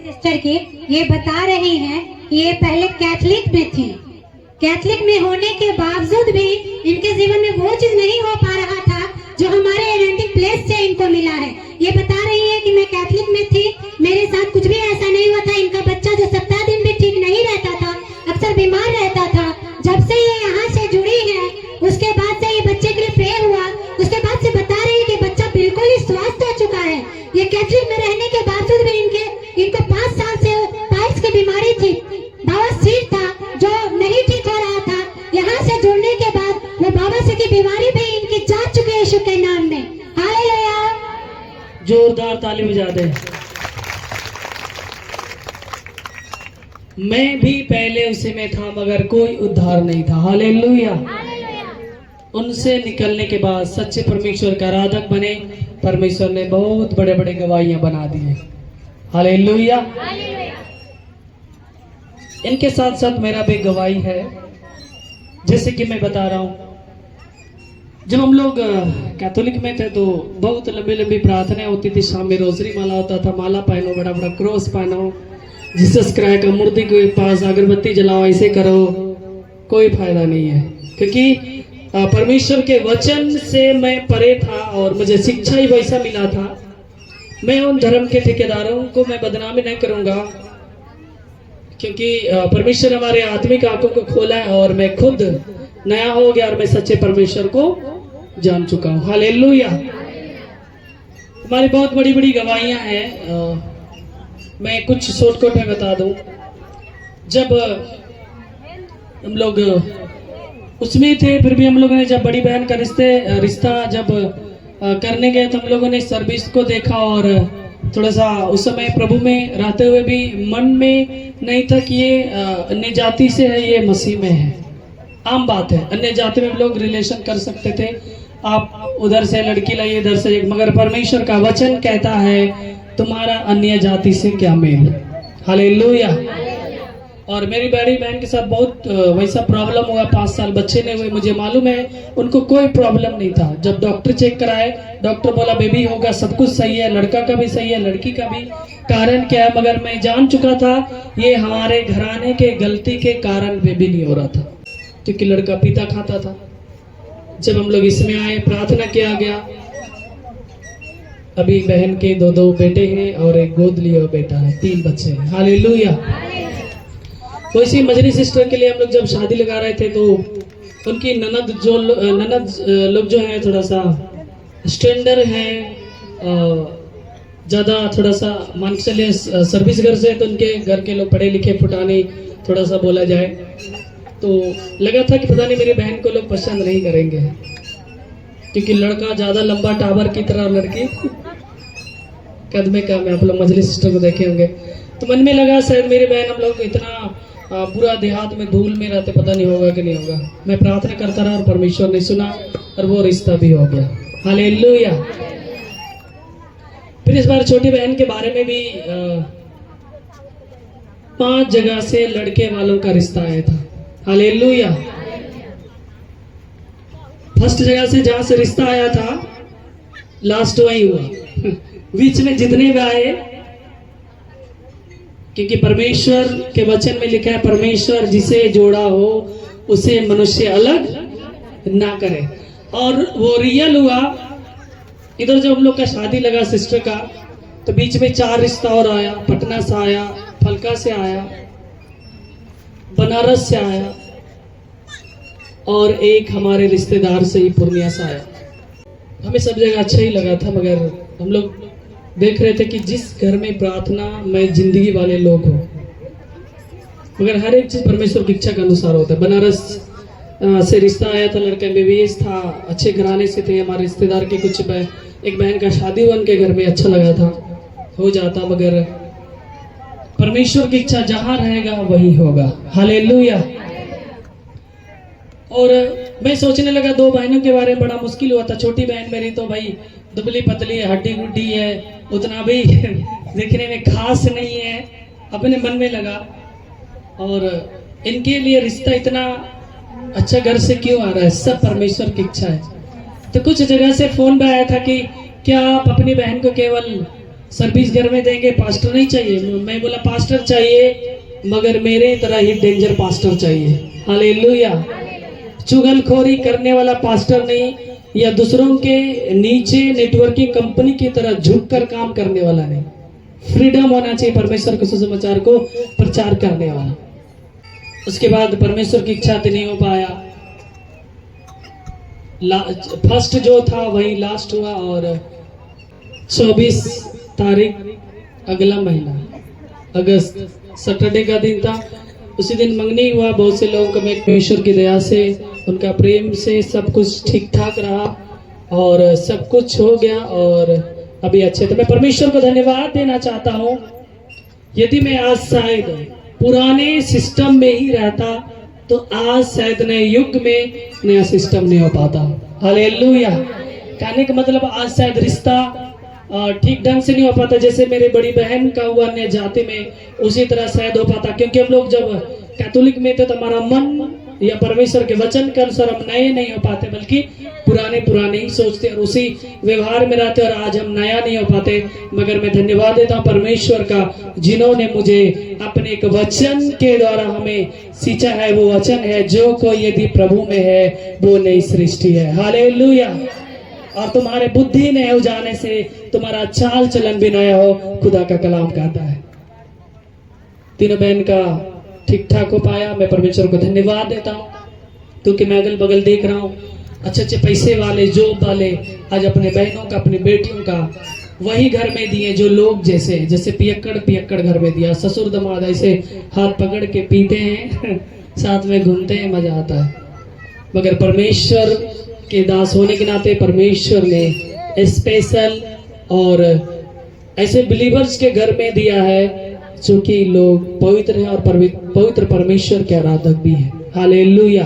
Sister की ये बता रही हैं कि ये पहले कैथलिक में थी। कैथलिक में होने के बावजूद भी इनके जीवन में वो चीज नहीं हो पा रहा था जो हमारे एडेंटिक प्लेस से इनको मिला है। ये बता रही है कि मैं कैथलिक में थी, मेरे साथ कुछ भी ऐसा नहीं हुआ था। इनका बच्चा जो 7 दिन भी ठीक नहीं रहता था, अक्सर बीमार रहता था। जब से ये यहाँ से जुड़ी है उसके बाद से ये बच्चे के लिए प्रेयर हुआ। उसके बाद से बता रही है कि बच्चा बिल्कुल ही स्वस्थ हो चुका है। ये कैथलिक में रहने के बावजूद भी इनको 5 साल से पाइल्स की बीमारी थी, बवासीर था जो नहीं ठीक हो रहा था। यहाँ से जुड़ने के बाद वो बवासीर की बीमारी भी इनकी जा चुकी है यीशु के नाम में। हालेलुया, जोरदार ताली बजा दे। मैं भी पहले उसी में था मगर कोई उद्धार नहीं था। हालेलुया। उनसे निकलने के बाद सच्चे परमेश्वर का आराधक बने। परमेश्वर ने बहुत बड़े बड़े गवाहियां बना दी है। हालेलुया। इनके साथ साथ मेरा भी गवाही है। जैसे कि मैं बता रहा हूं, जब हम लोग कैथोलिक में थे तो बहुत लंबी लंबी प्रार्थनाएं होती थी। शाम में रोजरी माला होता था, माला पहनो, बड़ा बड़ा क्रॉस पहनो, जीसस क्राइस्ट का मूर्ति के पास अगरबत्ती जलाओ, ऐसे करो। कोई फायदा नहीं है, क्योंकि परमेश्वर के वचन से मैं परे था और मुझे शिक्षा ही वैसा मिला था। मैं उन धर्म के ठेकेदारों को मैं बदनामी नहीं करूंगा, क्योंकि परमेश्वर हमारे आत्मिक आंखों को खोला है और मैं खुद नया हो गया और मैं सच्चे परमेश्वर को जान चुका हूँ। हालेलुया। हमारी बहुत बड़ी बड़ी गवाहियां हैं। मैं कुछ शॉर्टकट में बता दूं। जब हम लोग उसमें थे, फिर भी हम लोगों ने जब बड़ी बहन का रिश्ता जब करने गए तो हम लोगों ने सर्विस को देखा और थोड़ा सा उस समय प्रभु में रहते हुए भी मन में नहीं था कि ये अन्य जाति से है, ये मसीह में है। आम बात है, अन्य जाति में लोग रिलेशन कर सकते थे। आप उधर से लड़की लाइए, इधर से, मगर परमेश्वर का वचन कहता है तुम्हारा अन्य जाति से क्या मेल। हालेलुया। और मेरी बड़ी बहन के साथ बहुत वैसा प्रॉब्लम हुआ। 5 साल बच्चे नहीं हुए, मुझे मालूम है। उनको कोई प्रॉब्लम नहीं था। जब डॉक्टर चेक कराए, डॉक्टर बोला बेबी होगा, सब कुछ सही है, लड़का का भी सही है, लड़की का भी। कारण क्या है, मगर मैं जान चुका था ये हमारे घराने के गलती के कारण बेबी नहीं हो रहा था, क्योंकि लड़का पीता खाता था। जब हम लोग इसमें आए, प्रार्थना किया गया। अभी बहन के 2 बेटे हैं और एक गोद लिया बेटा है, 3 बच्चे हैं। हालेलुया। वैसे ही मजरी सिस्टर के लिए हम लोग जब शादी लगा रहे थे तो उनकी ननद लोग जो है थोड़ा सा स्टैंडर्ड है, ज़्यादा थोड़ा सा मान के चलिए सर्विस घर से, तो उनके घर के लोग पढ़े लिखे फुटाने थोड़ा सा बोला जाए तो लगा था कि पता नहीं मेरी बहन को लोग पसंद नहीं करेंगे, क्योंकि लड़का ज़्यादा लंबा टावर की तरह, लड़की कदमे का। मैं आप लोग मजरी सिस्टर को देखे होंगे तो मन में लगा शायद मेरी बहन, हम लोग इतना बुरा देहात में धूल में रहते, पता नहीं होगा कि नहीं होगा। मैं प्रार्थना करता रहा और परमेश्वर ने सुना और वो रिश्ता भी हो गया। हालेलुया। फिर इस बार छोटी बहन के बारे में भी 5 जगह से लड़के वालों का रिश्ता आया था। हालेलुया। फर्स्ट जगह से जहां से रिश्ता आया था लास्ट वही हुआ। बीच में जितने भी आए, क्योंकि परमेश्वर के वचन में लिखा है परमेश्वर जिसे जोड़ा हो उसे मनुष्य अलग ना करे। और वो रियल हुआ। इधर जब हम लोग का शादी लगा सिस्टर का, तो बीच में 4 रिश्ता और आया। पटना से आया, फलका से आया, बनारस से आया और एक हमारे रिश्तेदार से ही पूर्णिया से आया। हमें सब जगह अच्छा ही लगा था, मगर हम लोग देख रहे थे कि जिस घर में प्रार्थना में जिंदगी वाले लोग हो, मगर हर एक चीज परमेश्वर की इच्छा के अनुसार होता है। बनारस से रिश्ता आया था, लड़का MBBS था, अच्छे घराने से थे। हमारे रिश्तेदार के कुछ एक बहन का शादी हुआ उनके घर में, अच्छा लगा था, हो जाता, मगर परमेश्वर की इच्छा जहां रहेगा वही होगा। हालेलुया। और मैं सोचने लगा 2 बहनों के बारे में, बड़ा मुश्किल हुआ था। छोटी बहन मेरी तो भाई दुबली पतली है, हड्डी गुड्डी है, उतना भी देखने में खास नहीं है, अपने मन में लगा। और इनके लिए रिश्ता इतना अच्छा घर से क्यों आ रहा है, सब परमेश्वर की इच्छा है। तो कुछ जगह से फोन पे आया था कि क्या आप अपनी बहन को केवल सर्विस घर में देंगे, पास्टर नहीं चाहिए। मैं बोला पास्टर चाहिए, मगर मेरे तरह ही डेंजर पास्टर चाहिए। हालेलुया। चुगलखोरी करने वाला पास्टर नहीं, या दूसरों के नीचे नेटवर्किंग कंपनी की तरह झुक कर काम करने वाला नहीं। फ्रीडम होना चाहिए परमेश्वर के सुसमाचार को प्रचार करने वाला। उसके बाद परमेश्वर की इच्छा नहीं हो पाया, फर्स्ट जो था वही लास्ट हुआ, और 24 तारीख अगला महीना अगस्त सैटरडे का दिन था। उसी दिन मंगनी हुआ। बहुत से लोगों को मैं परमेश्वर की दया से, उनका प्रेम से सब कुछ ठीक ठाक रहा और सब कुछ हो गया और अभी अच्छे। तो मैं परमेश्वर को धन्यवाद देना चाहता हूँ। यदि मैं आज शायद पुराने सिस्टम में ही रहता तो आज शायद नए युग में नया सिस्टम नहीं हो पाता। हालेलुया। कहने का मतलब आज शायद रिश्ता ठीक ढंग से नहीं हो पाता, जैसे मेरी बड़ी बहन का हुआ अन्य जाति में, उसी तरह शायद हो पाता। क्योंकि हम लोग जब कैथोलिक में थे तो हमारा मन या परमेश्वर के वचन के अनुसार हम नए नहीं हो पाते, बल्कि पुराने ही सोचते और उसी व्यवहार में रहते, और आज हम नया नहीं हो पाते। मगर मैं धन्यवाद देता हूँ परमेश्वर का, जिन्होंने मुझे अपने एक वचन के द्वारा हमें सींचा है। वो वचन है, जो कोई यदि प्रभु में है वो नई सृष्टि है। हालेलुया। और तुम्हारे बुद्धि नए हो जाने से तुम्हारा चाल चलन भी नया हो, खुदा का कलाम कहता है। तीनों बहन का ठीक ठाक हो पाया, मैं परमेश्वर को धन्यवाद देता हूँ। क्योंकि मैं अगल बगल देख रहा हूँ अच्छे अच्छे पैसे वाले, जॉब वाले आज अपने बहनों का, अपनी बेटियों का वही घर में दिए जो लोग जैसे पियक्कड़ घर में दिया। ससुर दमाद ऐसे हाथ पकड़ के पीते हैं साथ में घूमते हैं, मजा आता है। मगर परमेश्वर के दास होने के नाते परमेश्वर ने स्पेशल और ऐसे बिलीवर्स के घर में दिया है जो कि लोग पवित्र हैं और पवित्र परमेश्वर के आराधक भी हैं। हालेलुया।